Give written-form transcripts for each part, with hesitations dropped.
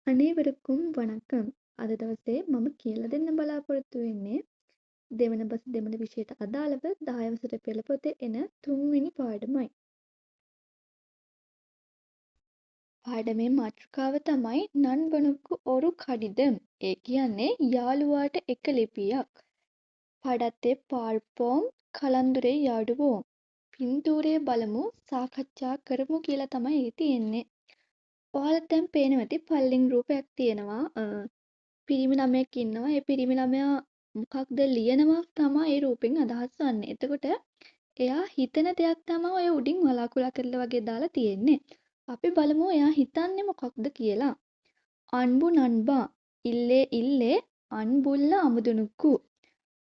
අනේවරකුම් වණක්කම් අද දවසේ මම කියලා දෙන්න බලාපොරොත්තු වෙන්නේ දෙවන බස් දෙමළ විෂයට අදාළව 10 වසර පෙළ පොතේ එන 3 වෙනි පාඩමයි. පාඩමේ මාතෘකාව තමයි නන්බනුක්කු ඔරු කඩිදම්. ඒ කියන්නේ යාළුවාට එක ලිපියක්. පඩත්තේ පාර්පෝම් කලන්දුරේ යාඩුවෝම්. පින්තූරේ බලමු සාකච්ඡා කරමු කියලා තමයි ඒ තියෙන්නේ. ඔයාලට දැන් පේනවා ඇති පල්ලෙන් රූපයක් තියෙනවා. පිරිමි ළමයෙක් ඉන්නවා. ඒ පිරිමි ළමයා මොකක්ද ලියනවා තමයි ඒ රූපෙන් අදහස් වන්නේ. එතකොට එයා හිතන දෙයක් තමයි ඔය උඩින් වලාකුළු අතරින් වගේ දාලා තියෙන්නේ. අපි බලමු එයා හිතන්නේ මොකක්ද කියලා. අන්බු නන්බා ඉල්ලේ ඉල්ලේ අන්බුල්ල අමුදුනුක්කු.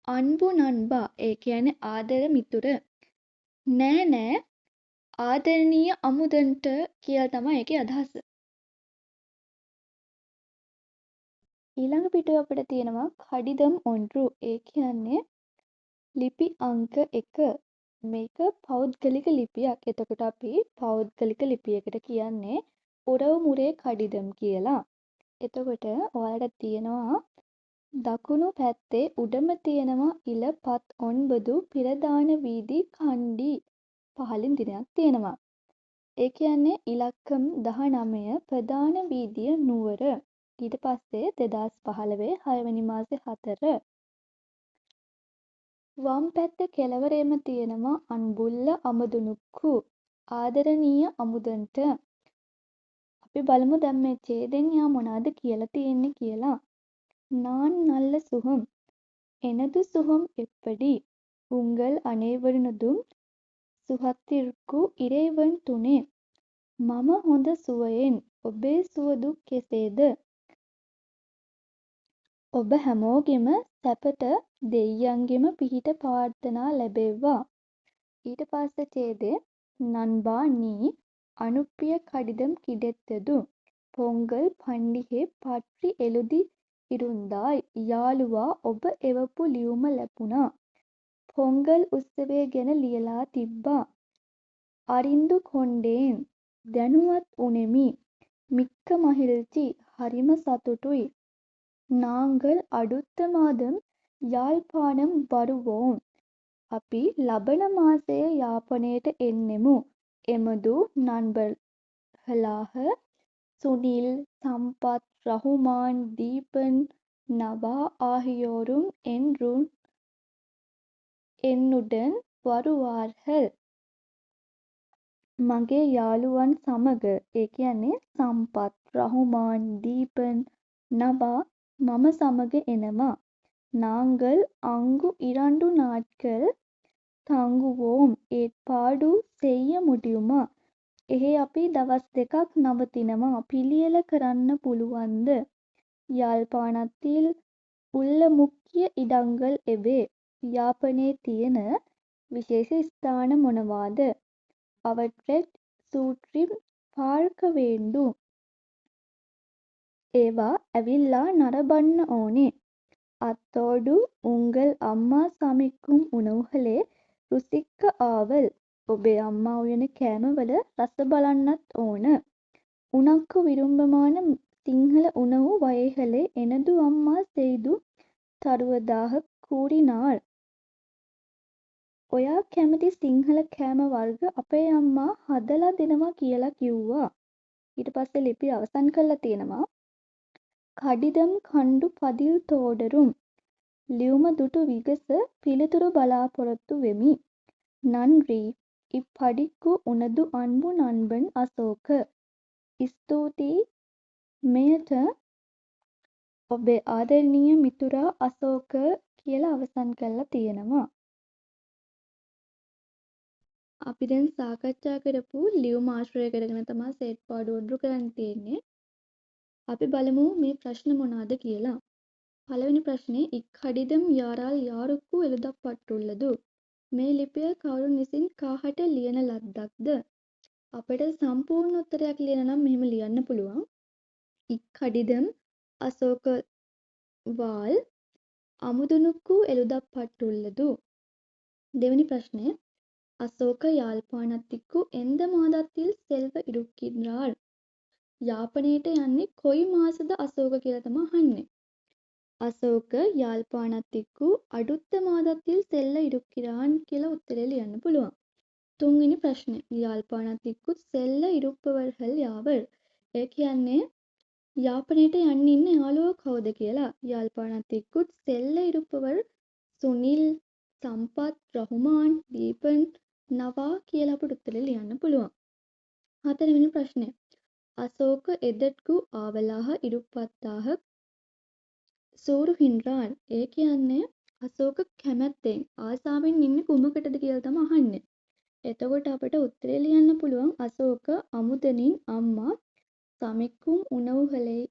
අන්බු නන්බා ඒ කියන්නේ ආදර මිතුර. නෑ නෑ ආදරණීය අමුදන්ට කියලා තමයි ඒකේ අදහස. ඊළඟ පිටුවේ අපිට තියෙනවා කඩිදම් ඔන්රු. ඒ කියන්නේ ලිපි අංක 1. මේක පෞද්ගලික ලිපියක්. එතකොට අපි පෞද්ගලික ලිපියකට කියන්නේ උරව මුරේ කඩිදම් කියලා. එතකොට ඔයාලට තියෙනවා දකුණු පැත්තේ උඩම තියෙනවා ඉල පත් ඔන්බදු පිරදාන වීදි කණ්ඩි පහළින් දිනයක් තියෙනවා. ඒ කියන්නේ ඉලක්කම් 19 ප්‍රධාන වීදිය නුවර. ඊට පස්සේ 2015 6 වෙනි මාසේ 4 වම් පැත්තේ කෙළවරේම තියෙනවා අන්බුල්ල අමුදුනුක්කු ආදරණීය අමුදන්ට. අපි බලමු දැන් මේ ඡේදෙන් යා මොනවද කියලා තියෙන්නේ කියලා. நான் நல்ல சுகம் எனது சுகம் எப்படி உங்கள் අනේවරනදුම් සුහතිර්කු ඉරේවන් තුනේ මම හොඳ සුවයෙන් ඔබේ සුවදුක් කෙසේද ඔබ හැමෝගෙම සැපට දෙයියන්ගෙම පිහිට ප්‍රාර්ථනා ලැබේවා. ඊට පස්සේ ඡේදය நண்பா நீ அனுப்பிய கடிதம் கிடைத்தது பொங்கல் பண்டிகை பற்றி எழுதி இருந்தாய் යාළුවා ඔබ එවපු ලියුම ලැබුණා. පොංගල් උත්සවය ගැන ලියලා තිබ්බා. අරින්දු කොණ්ඩේන් දැනුවත් උනෙමි. මික්ක මහිල්චි හරිම සතුටුයි. நாங்கள் அடுத்த மாதம் யாழ்ப்பாணம் வருவோம். අපි ලබන මාසයේ යාපනයට එන්නෙමු. එමදු නන්බර්හලාහ சுனில் சம்பத் ரஹுமான் தீபன் நவா ஆகியோரும் என்னுடன் வருவார்கள். මගේ යාළුවන් සමග ඒ කියන්නේ සම්පත් රහුමාන් දීපන් නබා මම සමග එනවා. நாங்கள் அங்கு 2 நாட்கள் තංගුවෝම් ඒත්පාඩු செய்ய முடியுமா? එහි අපි දවස් 2ක් නවතිනවා. පිළියෙල කරන්න පුළුවන්ද? யாழ்ப்பாணத்தில் உள்ள முக்கிய இடங்கள் எவை? යාපනයේ තියෙන විශේෂ ස්ථාන මොනවාද? அவற்றை சுற்றி பார்க்க வேண்டும். ඒවා ඇවිල්ලා නරඹන්න ඕනේ. அத்தோடு உங்கள் அம்மா சமைக்கும் உணவுகளே ருசிக்க ஆவல். ඔබේ අම්මා උයන කෑමවල රස බලන්නත් ඕන. உனக்கு விருப்பமான சிங்கள உணவு வகைகளை எனது அம்மா செய்து தருவதாக கூறினாள். ඔයා කැමති සිංහල කෑම වර්ග අපේ අම්මා හදලා දෙනවා කියලා කිව්වා. ඊට පස්සේ ලිපිය අවසන් කරලා තියෙනවා. කඩිදම් කණ්ඩු පදිල් තෝඩරුම් ලියුම දුටු විගස පිළිතුරු බලාපොරොත්තු වෙමි. නන්රි ඉප්පඩික්කු උනදු අන්බු නන්බන් අසෝක. ස්තුතියි මෙයට ඔබේ ආදරණීය මිතුරා අසෝක කියලා අවසන් කරලා තියෙනවා. අපි දැන් සාකච්ඡා කරපු ලියුම ආශ්‍රය කරගෙන තමයි සෙට් පාඩු ඔඩ්රු කරන්න තියෙන්නේ. අපි බලමු මේ ප්‍රශ්න මොනවාද කියලා. පළවෙනි ප්‍රශ්නේ ඉක්කඩිදම් යාරාල් යාරුක්කු එළුදප්පට්ටුල්ලදු. මේ ලිපිය කවුරුන් විසින් කාහට ලියන ලද්දක්ද? අපිට සම්පූර්ණ උත්තරයක් ලියන්න නම් මෙහෙම ලියන්න පුළුවන්. ඉක්කඩිදම් අශෝක வால் அமுதனுக்கு எழுதப்பட்டுள்ளது. දෙවෙනි ප්‍රශ්නය அசோக யாழ்ப்பாணத்திற்கு எந்த மாதத்தில் செல்ல இருக்கின்றார்? යාපනයට යන්නේ කොයි මාසද අශෝක කියලා තමයි අහන්නේ. අශෝක யாழ்ப்பாணத் එක්කු அடுத்த மாதத்தில் செல்ல இருக்கிறான் කියලා උත්තරේ ලියන්න පුළුවන්. තුන්වෙනි ප්‍රශ්නේ யாழ்ப்பாணத் එක්කු செல்ல இருப்பவர்கள் யாவர்? ඒ කියන්නේ යාපනයට යන්න ඉන්න යාළුවෝ කවුද කියලා. யாழ்ப்பாணத் එක්කු செல்ல இருப்பவர் සුනිල්, සම්පත්, රහුමාන්, දීපන්, නවා කියලා අපිට උත්තරේ ලියන්න පුළුවන්. හතරවෙනි ප්‍රශ්නේ අශෝක එදට්කු ආවලාහ ඉරුපත්තාහ සූරුහින්රාන්. ඒ කියන්නේ අශෝක කැමැත්තෙන් ආසාවෙන් ඉන්නේ කුමකටද කියලා තමයි අහන්නේ. එතකොට අපිට උත්තරේ ලියන්න පුළුවන් අශෝක අමුදනින් අම්මා සමික්කුම් උණවුහලේ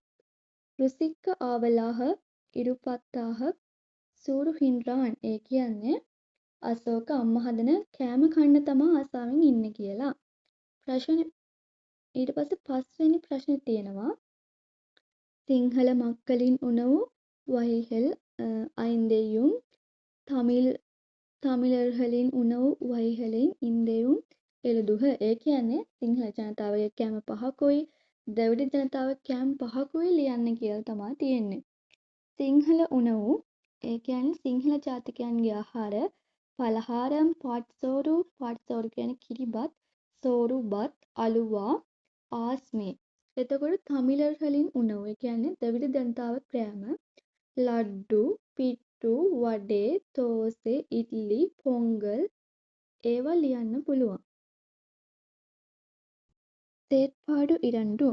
රුසික්ක ආවලාහ ඉරුපත්තාහ සූරුහින්රාන්. ඒ කියන්නේ අශෝක අම්මා හදන කෑම කන්න තමා ආසාවෙන් ඉන්නේ කියලා. ප්‍රශ්න ඊට පස්සේ පස්වෙනි ප්‍රශ්නේ තියෙනවා සිංහල මක්කලින් උණவு වහිහෙල් ஐந்தையும் தமிழர்களின் උණவு වහිහෙලින් ඉන්දෙවුම් එළුදුහ. ඒ කියන්නේ සිංහල ජනතාවගේ කෑම පහකුයි ද්‍රවිඩ ජනතාවගේ කෑම පහකුයි ලියන්න කියලා තමයි තියෙන්නේ. සිංහල උණவு ඒ කියන්නේ සිංහල ජාතිකයන්ගේ ආහාර පලහාරම් පාට්සෝරු කියන්නේ කිරිබත් සෝරුබත් අලුවා ආස්මේ. එතකොට තමිලර්களின் උණவு ඒ කියන්නේ ද්‍රවිඩ ජනතාවගේ කෑම ලඩ්ඩු පිට්ටු වඩේ තෝසේ ඉඩ්ලි පොංගල් ඒවා ලියන්න පුළුවන්. செயற்பாடு 2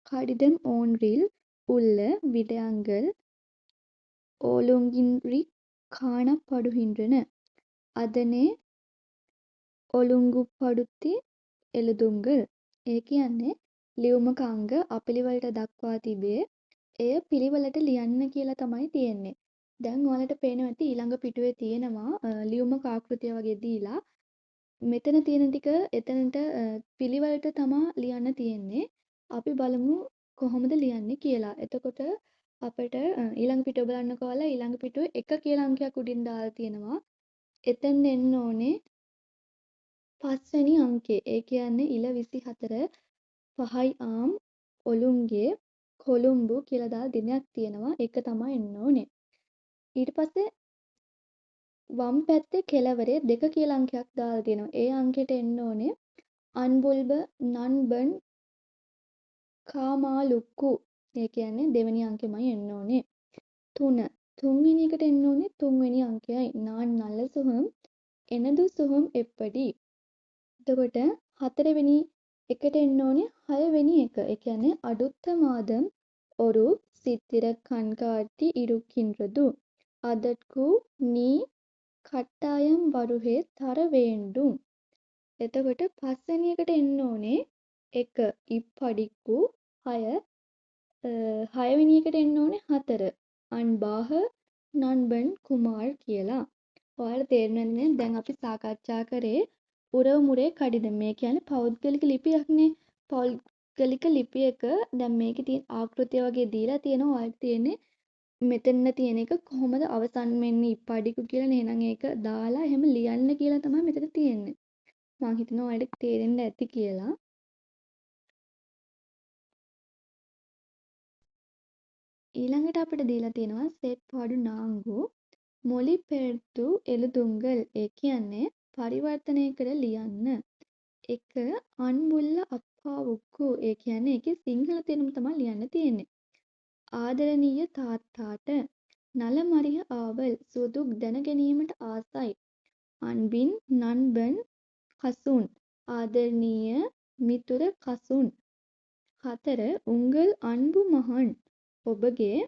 கடிதம் ஒன்றில் உள்ள விடயங்கள் ஒழுங்கின்றி காணப்படுகின்றன. அதனை ඔලුංගුපඩුති එළදුම්ගල්. ඒ කියන්නේ ලියුමක අංග අපිළිවෙලට දක්වා තිබේ. එය පිළිවෙලට ලියන්න කියලා තමයි තියෙන්නේ. දැන් ඔයාලට පේනවා ඇති ඊළඟ පිටුවේ තියෙනවා ලියුමක ආකෘතිය වගේ දීලා මෙතන තියෙන ටික එතනට පිළිවෙලට තමා ලියන්න තියෙන්නේ. අපි බලමු කොහොමද ලියන්නේ කියලා. එතකොට අපිට ඊළඟ පිටුව බලන්නකෝ ඔයාලා ඊළඟ පිටුවේ 1 කියලා අංකයක් උඩින් දාලා තියෙනවා. එතෙන් එන්න ඕනේ 5 වෙනි අංකේ. ඒ කියන්නේ ඉල 24 පහයි ආම් ඔලුන්ගේ කොළුම්බු කියලා දාලා දිනයක් තියෙනවා. ඒක තමයි එන්න ඕනේ. ඊට පස්සේ වම් පැත්තේ කෙළවරේ 2 කියලා අංකයක් දාලා තියෙනවා. ඒ අංකෙට එන්න ඕනේ අන්බුල්බ නන්බන් කාමාලුක්කු. ඒ කියන්නේ දෙවෙනි අංකෙමයි එන්න ඕනේ. 3 තුන්වෙනි එකට එන්න ඕනේ තුන්වෙනි අංකයයි. நான் நல்ல சுகம் எனது சுகம் எப்படி. එතකොට හතරවෙනි එකට එන්න ඕනේ 6 වෙනි එක. ඒ කියන්නේ அடுத்த மாதம் ஒரு சித்திர கண்காட்சி இருக்கின்றது. அதற்கு நீ கட்டாயம் வருகை தர வேண்டும். එතකොට පස්වෙනි එකට එන්න ඕනේ 1 ඉප්පඩික්කු 6 වෙනි එකට එන්න ඕනේ 4 අන්බාහ නන්බන් කුමාර් කියලා. ඔයාලට තේරෙන්නේ දැන් අපි සාකච්ඡා කරේ උරවමුරේ කඩිදම්. මේ කියන්නේ පෞද්ගලික ලිපියක්නේ. පෞද්ගලික ලිපියක දැන් මේකේ තියෙන ආකෘතිය වගේ දීලා තියෙනවා. ඔයාලට තියෙන්නේ මෙතන තියෙන එක කොහොමද අවසන් වෙන්නේ ඉප්පඩිකු කියලා. එහෙනම් ඒක දාලා එහෙම ලියන්න කියලා තමයි මෙතන තියෙන්නේ. මම හිතනවා ඔයාලට තේරෙන්න ඇති කියලා. ඊළඟට අපිට දීලා තියෙනවා செயற்பாடு 4 மொழிபெயர்த்து எழுதுங்கள். ඒ කියන්නේ පරිවර්තනය කර ලියන්න. 1 අන්බුල්ල අප්පාවුක්කු. ඒ කියන්නේ ඒකේ සිංහල තේරුම තමයි ලියන්න තියෙන්නේ. ආදරණීය තාත්තාට නලමරිය ආවල් සුදුක් දැන ගැනීමට ආසයි. අන්බින් නන්බන් කසුන් ආදරණීය මිතුර කසුන්. 4 උංගල් අන්බු මහන් ඔබගේ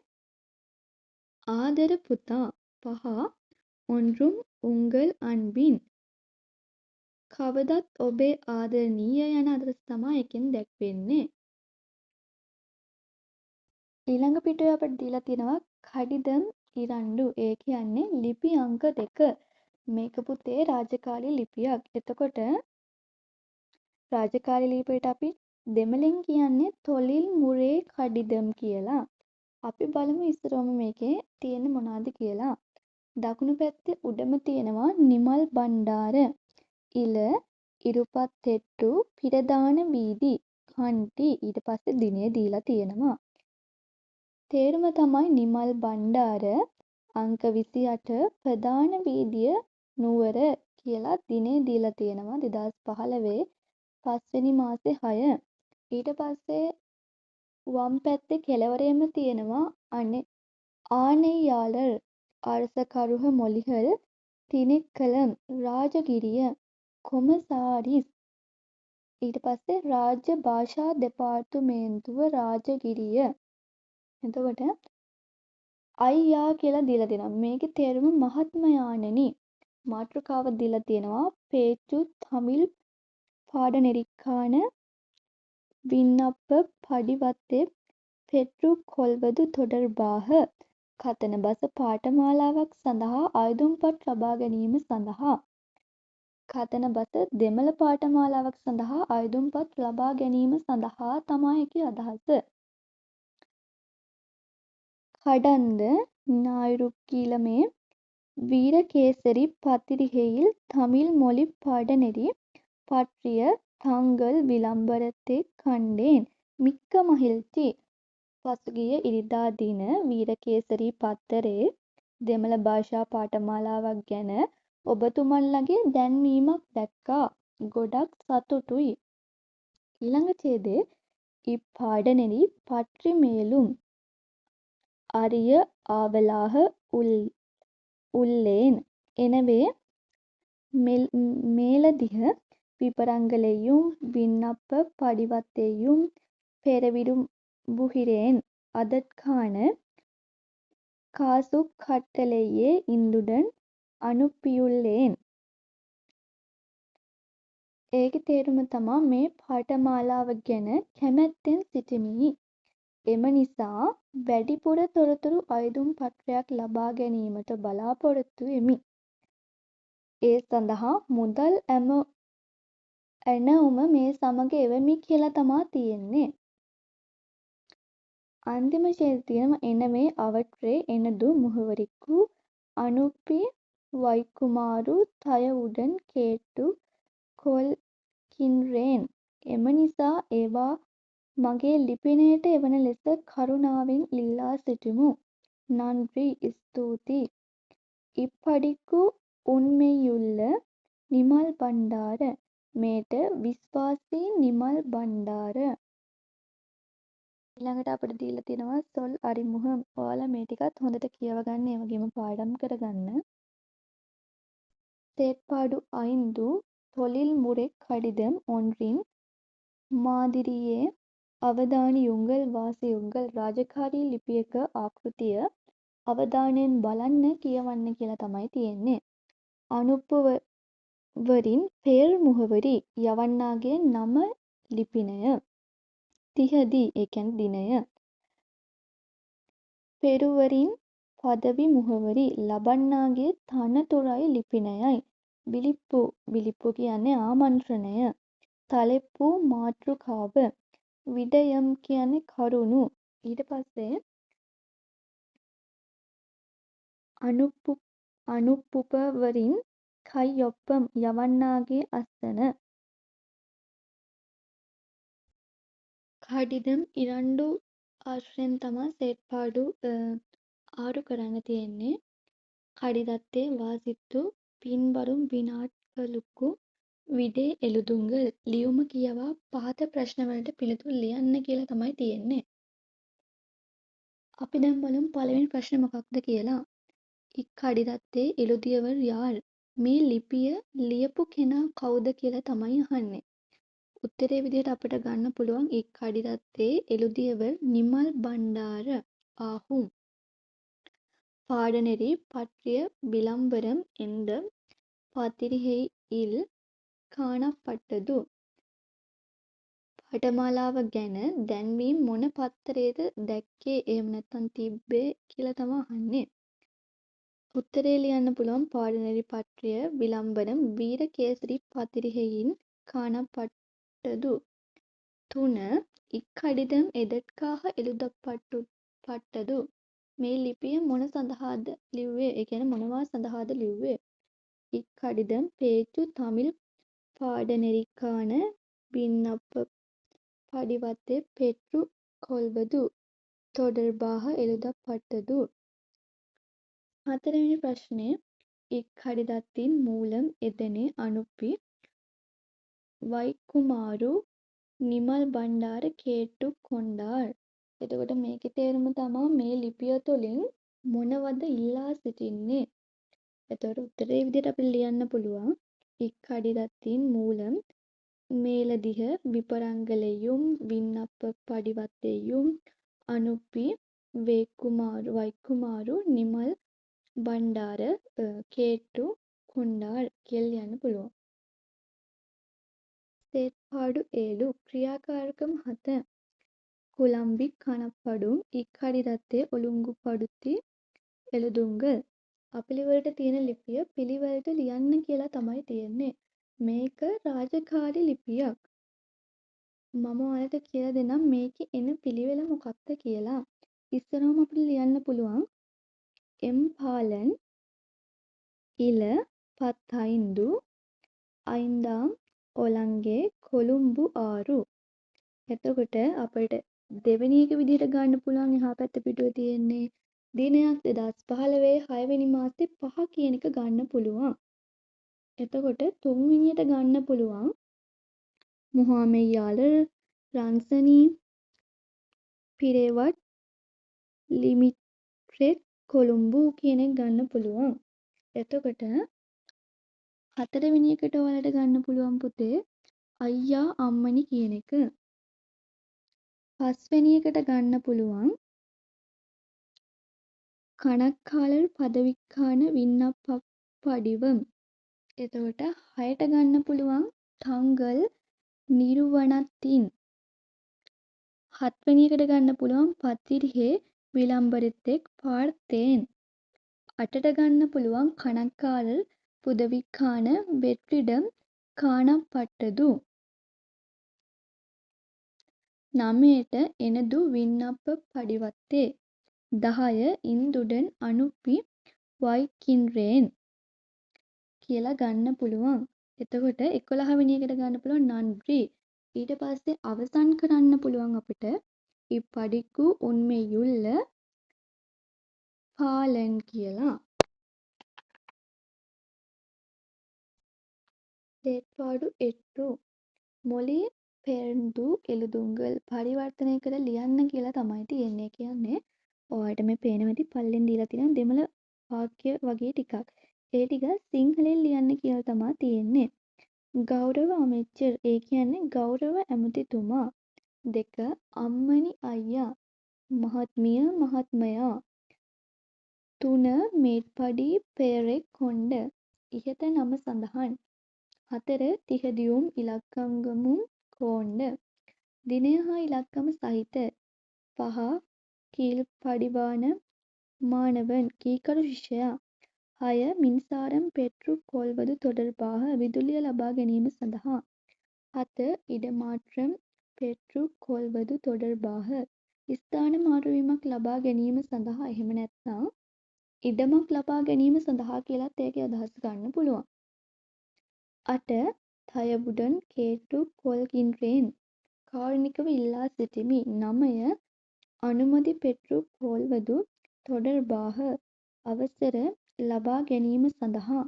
ආදර පුතා. 5 ඔන්රුම් උංගල් අන්බින් කවදත් ඔබේ ආදරණීය යන අදහස තමයි එකෙන් දැක්වෙන්නේ. ඊළඟ පිටුවේ අපිට දීලා තියෙනවා කඩිදම් ඉරණ්ඩු. ඒ කියන්නේ ලිපි අංක 2. මේක පුතේ රාජකාරී ලිපියක්. එතකොට රාජකාරී ලිපියට අපි දෙමළෙන් කියන්නේ තොලිල් මුරේ කඩිදම් කියලා. අපි බලමු ඉස්සරවම මේකේ තියෙන මොනවද කියලා. දකුණු පැත්තේ උඩම තියෙනවා නිමල් බණ්ඩාර ඉල ඉරුපත්තෙට්ටු පිරදාන වීදි කන්ටි ඊට පස්සේ දිනේ දීලා තියෙනවා. තේරුම තමයි නිමල් බණ්ඩාර අංක 28 ප්‍රධාන වීදිය නුවර කියලා දිනේ දීලා තියෙනවා 2015 5 මාසේ 6. ඊට පස්සේ වම් පැත්තේ කෙළවරේම තියෙනවා ආනෙයාලර් අරසකරුහ මොලිහල් තිනෙක්කලම් රාජගිරිය කොමසාරිස් ඊට පස්සේ රාජ්‍ය භාෂා දෙපාර්තමේන්තුව රාජගිරිය. එතකොට අයියා කියලා දීලා තියෙනවා. මේකේ තේරුම මහත්මයාණෙනි. මාතෘකාව දීලා තියෙනවා பேச்சு தமிழ் பாடநெறிக்கான விண்ணப்ப படிவத்தை பெற்றுக்கொள்வது தொடர்பாக කතන බස පාඨමාලාවක් සඳහා අයදුම්පත් ලබා ගැනීම සඳහා කතන බස දෙමළ පාඨමාලාවක් සඳහා අයදුම්පත් ලබා ගැනීම සඳහා තමයි ඒකේ අදහස. கடந்த ஞாயிற்றுக்கிழமை வீரகேசரி பத்திரிகையில் தமிழ் மொழி பாடநெறி பற்றிய தங்கள் විළම්බරத்தை කණ්ඩෙන් මික්ක මහිල්චි. පසුගිය ඉරිදා දින වීරකේසරි පත්තරේ දෙමළ භාෂා පාඨමාලාවක් ගැන ඔබතුමන්ලගේ දැන්වීමක් දැක්කා. ගොඩක් සතුටුයි. ඊළඟ ඡේදයේ இப்பாடநெறி பற்றி மேலும் அறிய ஆவலாக உள்ளேன். எனவே மேலதிக விபரங்களையும் விண்ணப்ப படிவத்தையும் பெற விரும்புகிறேன். அதற்கான காசுக்கட்டளையை இந்துடன் අනුපියුල්ලේන්. ඒකේ තේරුම තමා මේ පාඨමාලාව ගැන කැමැත්තෙන් සිටිමි. එම නිසා වැඩිපුර තොරතුරු අයදුම් පත්‍රයක් ලබා ගැනීමට බලාපොරොත්තු වෙමි. ඒ සඳහා මුදල් ඇනවුම මේ සමග එවමි කියලා තමා තියෙන්නේ. අන්තිම ඡේදයේ තියෙනවා எனவே அவற்றை எனது முகவரிக்கு அனுப்பி வைக்குமாறு தயவுடன் கேட்டு කොල්කින්රේන්. එම නිසා ඒවා මගේ ලිපිනයට එවන ලෙස කරුණාවෙන් ඉල්ලා සිටිමු. නන්රි ස්තුති. இப்படிக்கு உண்மையுள்ள නිමල් බණ්ඩාර. මේට විශ්වාසී නිමල් බණ්ඩාර. ඊළඟට අපිට දීලා තියෙනවා සොල් අරිමුහම්. ඔයාලා මේ ටිකත් හොඳට කියව ගන්න, ඒ වගේම පාඩම් කරගන්න. செயற்பாடு 5 தொழில்முறை கடிதம் ஒன்றின் மாதிரியே අවධානියුංගල් වාසියුංගල් රාජකාරී ලිපියක ආකෘතිය අවධානයෙන් බලන්න කියවන්න කියලා තමයි තියෙන්නේ. අනුපවරින් පෙර් මුහවරි යවන්නාගේ නම ලිපිනය. තිහදී ඒ කියන්නේ දිනය. පෙරුවරින් පදවි මුහවරි ලබන්නාගේ තනතුරයි ලිපිනයයි. විලිප්පු කියන්නේ ආමන්ත්‍රණය. තලෙප්පු මාතෘකාව. විඩයම් කියන්නේ කරුණු. ඊට පස්සේ අනුපුපවරින් කයියොප්පම් යවන්නාගේ අසන. කඩිදම් ඉරන්ඩු ආශ්‍රයෙන් තමා செயற்பாடு 6 කරන්න තියෙන්නේ. கடிதத்தை வாசித்து பின்வரும் විනාඩ්களுக்கு විඩේ එළුදුංගල්. ලියුම කියවා පහත ප්‍රශ්නවලට පිළිතුරු ලියන්න කියලා තමයි තියෙන්නේ. අපි දැන් බලමු පළවෙනි ප්‍රශ්නේ මොකක්ද කියලා. ඉක්කඩිදත්තේ එළුදියවර් යාර්. මේ ලිපිය ලියපු කෙනා කවුද කියලා තමයි අහන්නේ. උත්තරේ විදිහට අපිට ගන්න පුළුවන් ඉක්කඩිදත්තේ එළුදියවර් නිමල් බණ්ඩාර ஆகும். பாடநெறி பற்றிய விளம்பரம் எந்த පත්‍රිකയിൽ කාණප්පට්ටදු. පාඨමාලාව ගැන දැන්වීම් මොන පත්තරේද දැක්කේ එහෙම නැත්නම් තිබ්බේ කියලා තමයි අහන්නේ. උත්තරේ ලියන්න පුළුවන් பாடநெறி பற்றிய விளம்பரம் வீரகேசரி பத்திரிகையின் காணப்பட்டது. 3 இக்கடிதம் எதற்காக எழுதப்பட்டது. මේ ලිපිය මොන සඳහාද ලිව්වේ? ඒ කියන්නේ මොනවා සඳහාද ලිව්වේ? இக்கடிதம் பேச்சு தமிழ் பாடநெறிக்கான விண்ணப்ப படிவத்தை பெற்றுக் கொள்வது தொடர்பாக எழுதப்பட்டது. 4வது ප්‍රශ්නය இக்கடிதத்தின் மூலம் எதனை අනුපි වයිකුමාරු නිමල් බණ්ඩාර கேட்டுக் கொண்டார். එතකොට මේකේ තේරුම තමයි මේ ලිපිය තුළින් මොනවද ඉල්ලා සිටින්නේ. එතකොට උත්තරේ විදිහට අපිට ලියන්න පුළුවන්. இக்கடிதத்தின் மூலம் மேலதிக விபரங்களையும் விண்ணப்ப படிவத்தையும் அனுப்பி வைக்குமாறு නිමල් බණ්ඩාර கேட்டுக் கொண்டார் කියලා ලියන්න පුළුවන්. செயற்பாடு 7 ක්‍රියාකාරකම් 7 குழம்பி காணப்படும் இக்கடிதத்தை ஒழுங்குபடுத்தி எழுதுங்கள். අපිලිවලට තියෙන ලිපිය පිළිවෙලට ලියන්න කියලා තමයි තියෙන්නේ. මේක රාජකාරී ලිපියක්. මම ඔයාලට කියලා දෙන්නම් මේකේ එන පිළිවෙල මොකක්ද කියලා. ඉස්සරහම අපිට ලියන්න පුළුවන් එම් පාලන් ඉල 15 5 ඔලංගේ කොළුම්බු 6. එතකොට අපිට දෙවෙනි එක විදිහට ගන්න පුළුවන් එහා පැත්ත පිටුවේ තියෙන්නේ දිනයක් 2015 6 වෙනි මාසේ 5 කියන එක ගන්න පුළුවන්. එතකොට තුන්වෙනියට ගන්න පුළුවන් මුහාමෙයාලර් රන්සනි පිරේවත් ලිමිටෙඩ් කොළුම්බු කියන එක ගන්න පුළුවන්. එතකොට හතරවෙනි එකට ඔයාලට ගන්න පුළුවන් පුතේ අයියා අම්මනි කියන එක. පස්වෙනි එකට ගන්න පුළුවන් கணக்காளர் பதவிக்கான விண்ணப்ப படிவம். එතකොට 6ට ගන්න පුළුවන් තංගල් නිර්වනතින්. 7 වෙනි එකට ගන්න පුළුවන් පத்திரிகை விளம்பரத்தைக் பார்த்தேன். 8ට ගන්න පුළුවන් கணக்காளர் புதவிக்கான வெற்றிடம் காணப்பட்டது. 9ට எனது விண்ணப்ப படிவத்தை 10 இந்துடன் අනුපි வைக்கின்றேன் කියලා ගන්න පුළුවන්. එතකොට 11 වෙනි එකට ගන්න පුළුවන් නන්රි. ඊට පස්සේ අවසන් කරන්න පුළුවන් අපිට இப்படிக்கு உண்மையுள்ள පාලන් කියලා. செயற்பாடு 8 மொழி பெயர்ந்து எழுதுங்கள். පරිවර්තනය කර ලියන්න කියලා තමයි තියෙන්නේ. කියන්නේ ඔයාලට මේ පේන විදිහ පල්ලෙන් දීලා තියෙන දෙමළ වාක්‍ය වගේ ටිකක්. ඒ ටික සිංහලෙන් ලියන්න කියලා තමයි තියෙන්නේ. ගෞරව அமைச்சர் ඒ කියන්නේ ගෞරව ඇමතිතුමා. 2 අම්මනි අයියා මහත්මිය මහත්මයා. 3 மேற்படி பெயரைக் கொண்ட ඉහත නම සඳහන්. 4 තිහදියුම් ඉලක්කංගමුම් කොණ්ඩ. දිනය හා ඉලක්කම සහිත. 5 கீழ்ப்படிவான மாணவன் කීකරු ශිෂ්‍යයා. 6 மின்சாரம் பெற்றுக் கொள்வது தொடர்பாக විදුලිය ලබා ගැනීම සඳහා. 7 இடமாற்றம் பெற்றுக் கொள்வது தொடர்பாக ස්ථාන මාරුවීමක් ලබා ගැනීම සඳහා. එහෙම නැත්නම් ඉඩමක් ලබා ගැනීම සඳහා කියලාත් ඒකේ අදහස ගන්න පුළුවන්. 8 තයවුඩන් கேட்டுக் கொள்கின்றேன் කාරුණිකව ඉල්ලා සිටිමි. 9 අනුමැති பெற்றுக் கொள்வது தொடர்பாக අවසර ලබා ගැනීම සඳහා.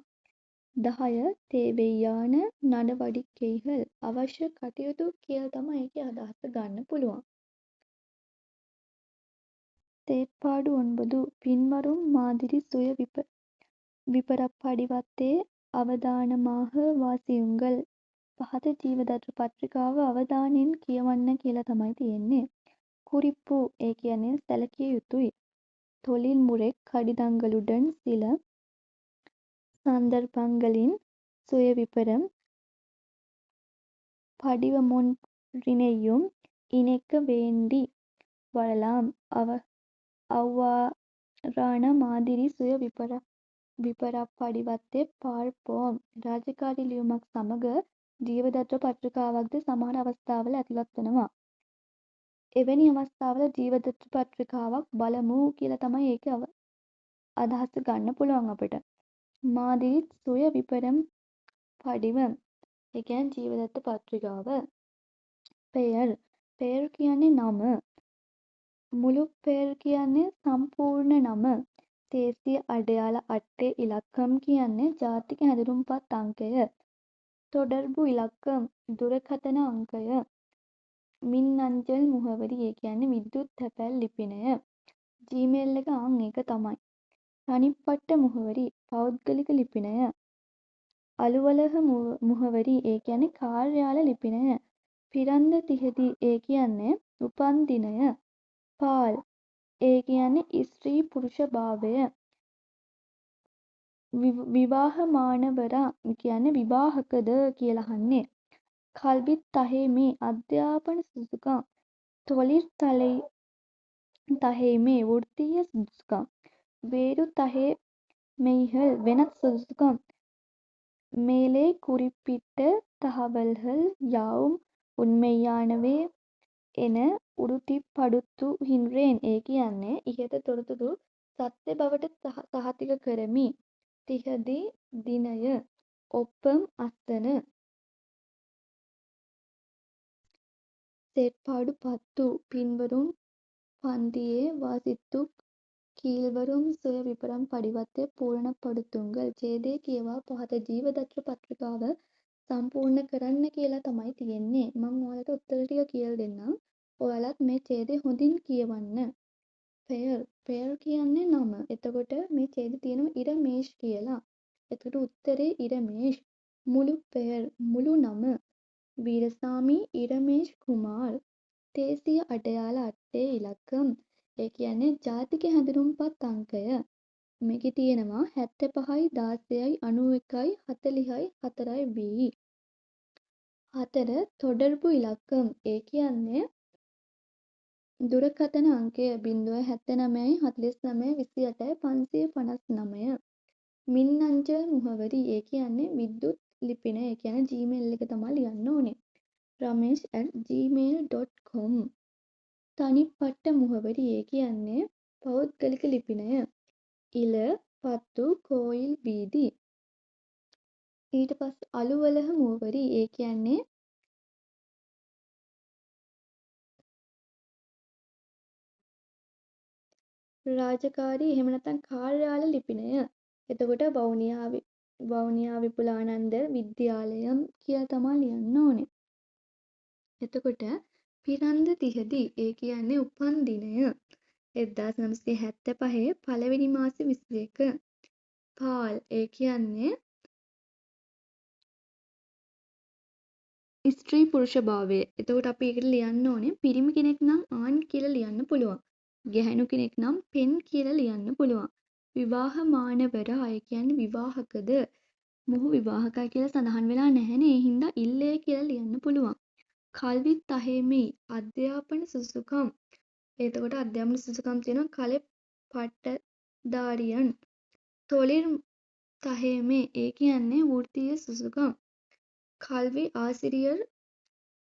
10 தேவையான நடவடிக்கைகள் අවශ්‍ය කටයුතු කියලා තමයි ඒකේ අදහස ගන්න පුළුවන්. செயற்பாடு 9 பின்வரும் மாதிரி சுய விபரப்படிவத்தை අවධානமாக வாசியுங்கள். පහත ජීවදත්ත පත්‍රිකාව අවධානයෙන් කියවන්න කියලා තමයි තියෙන්නේ. குறிப்பு ඒ කියන්නේ සැලකිය යුතුයි. தொழில்முறை கடிதங்களுடன் சில சந்தர்ப்பங்களில் சுயவிபரம் படிவமொன்றினையும் இணைக்க வேண்டி வரலாம். அவ்வாறான மாதிரி சுய විපරප්පඩිවත්තේ පාර්පෝම් රාජකාරී ලියුමක් සමග ජීවදත්ත පත්‍රිකාවක්ද සමහර අවස්ථාවල ඇතුළත් වෙනවා. එවැනි අවස්ථාවල ජීවදත්ත පත්‍රිකාවක් බලමු කියලා තමයි ඒකේ අදහස ගන්න පුළුවන් අපිට. மாதிரி சுய விபரம் படிவம் ඒ කියන්නේ ජීවදත්ත පත්‍රිකාව. பெயர் පෙර් කියන්නේ නම. මුළු පෙර් කියන්නේ සම්පූර්ණ නම. දේශීය අඩයාල අට්ටේ ඉලක්කම් කියන්නේ ජාතික හැඳුනුම්පත් අංකය. තොඩර්බු ඉලක්කම් දුරකථන අංකය. මින්නංජල් මුහවරි ඒ කියන්නේ විද්‍යුත් තැපැල් ලිපිනය. ජීමේල් එක ඒක තමයි. තනිප්පට්ට මුහවරි පෞද්ගලික ලිපිනය. අලුවලහ මුහවරි ඒ කියන්නේ කාර්යාල ලිපිනය. පිරන්ද තිහති ඒ කියන්නේ උපන් දිනය. පාල් ඒ කියන්නේ ස්ත්‍රී පුරුෂ භාවය. විවාහමානවරා කියන්නේ විවාහකද කියලා අහන්නේ. කල්විත් තහේමේ අධ්‍යාපන සුදුසුකම්. තොලිර් තහේමේ වෘත්තීය සුදුසුකම්. வேறு தகமைகள் වෙනත් සුදුසුකම්. மேலே குறிப்பிட்ட தகவல்கள் யாவும் உண்மையானவை එන උරුටිපඩුතුහින්රෙන් ඒ කියන්නේ ඉහත තොරතුරු සත්‍ය බවට සහතික කරමි. තිහති දිනය ඔප්පම් අස්සන செயற்பாடு 10 பின்வரும் பந்தியே வாசித்துக் கீழ்வரும் சுய விபரம் படிவத்தை පූර්ණப்படுத்துங்கள். ඡේදය කියවා පහත ජීවදත්ත පත්‍රිකාව සම්පූර්ණ කරන්න කියලා තමයි තියෙන්නේ. මම ඔයාලට උත්තර ටික කියලා දෙන්නම්. ඔයාලත් මේ ඡේදය හොඳින් කියවන්න. පෙර් කියන්නේ නම. එතකොට මේ ඡේදේ තියෙනවා ඉරමේෂ් කියලා. එතකොට උත්තරේ ඉරමේෂ්. මුළු පෙර් මුළු නම வீரசாமி ඉරමේෂ් කුමාර්. දේශීය අඩයාල අට්ටේ ඉලක්කම් ඒ කියන්නේ ජාතික හැඳුනුම්පත් අංකය. මේකේ තියෙනවා 75යි 16යි 91යි 40යි 4යි B. 4 තොඩර්බු ඉලක්කම් ඒ කියන්නේ දුරකථන අංකය 079යි 49යි 28යි 559. මින්නංජල් මුහවරි ඒ කියන්නේ විද්‍යුත් ලිපින ඒ කියන්නේ ජීමේල් එක තමයි ලියන්න ඕනේ. ramesh@gmail.com. තනිපට්ට මුහවරි ඒ කියන්නේ පෞද්ගලික ලිපිනය. ඉල පත්තු කෝයිල් වීදි. ඊට පස්සේ අලුවලහ මුවවරි ඒ කියන්නේ රාජකාරී එහෙම නැත්නම් කාර්යාල ලිපිනය. එතකොට වවුනියා විපුලානන්ද විද්‍යාලයම් කියලා තමයි ලියන්න ඕනේ. එතකොට පිරන්ද තිහති ඒ කියන්නේ උපන් දිනය 1975 පළවෙනි මාසේ 21. පාල් ඒ කියන්නේ ස්ත්‍රී පුරුෂ භාවය. එතකොට අපි ඒකට ලියන්න ඕනේ පිරිමි කෙනෙක් නම් ආන් කියලා ලියන්න පුළුවන්. ගැහැණු කෙනෙක් නම් පෙන් කියලා ලියන්න පුළුවන්. විවාහමානවරා ඒ කියන්නේ විවාහකද. මොහු විවාහකයි කියලා සඳහන් වෙලා නැහැනේ. ඒ හින්දා ඉල්ලේ කියලා ලියන්න පුළුවන්. කල්විත් තහේමේ අධ්‍යාපන සුදුසුකම්. එතකොට අධ්‍යාපන සුදුසුකම් තියෙනවා කලෙ පට්ටදාරියන්. තොලිර් තහේමේ ඒ කියන්නේ වෘත්තීය සුදුසුකම්. කල්වි ආසිරියර්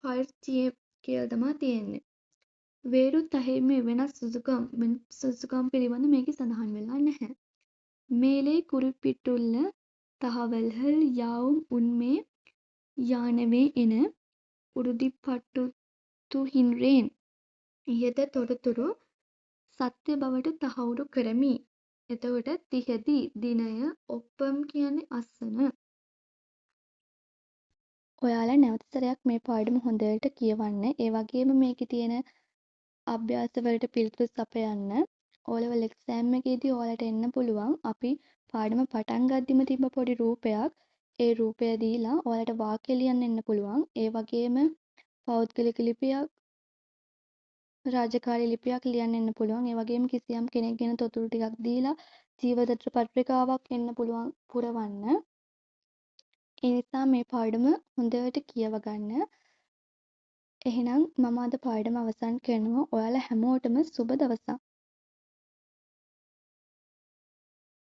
පරිචය කියලා තමයි තියෙන්නේ. வேறு තහේමේ වෙනස් සුදුසුකම් පිළිබඳ මේකේ සඳහන් වෙලා නැහැ. மேலே குறிப்பிட்டுள்ள தகவல்கள் யாவும் உண்மையானவை என උරුදිපඩුතුහින්රෙන් ඉහත තොරතුරු සත්‍ය බවට තහවුරු කරමි. එතකොට තිහති දිනය ඔප්පම් කියන්නේ අස්සන. ඔයාලා නැවත සැරයක් මේ පාඩම හොඳට කියවන්න. ඒ වගේම මේකේ තියෙන අභ්‍යාස වලට පිළිතුරු සපයන්න. O-level exam එකේදී ඔයාලට එන්න පුළුවන්. අපි පාඩම පටන් ගද්දිම තිබ්බ පොඩි රූපයක්. ඒ රූපය දීලා ඔයාලට වාක්‍ය ලියන්න එන්න පුළුවන්. ඒ වගේම පෞද්ගලික ලිපියක් රාජකාරී ලිපියක් ලියන්න එන්න පුළුවන්. ඒ වගේම කිසියම් කෙනෙක් ගැන තොරතුරු ටිකක් දීලා ජීවදත්ත පත්‍රිකාවක් එන්න පුළුවන් පුරවන්න. ඒ නිසා මේ පාඩම හොඳට කියව ගන්න. එහෙනම් මම අද පාඩම අවසන් කරනවා. ඔයාලා හැමෝටම සුබ දවසක්.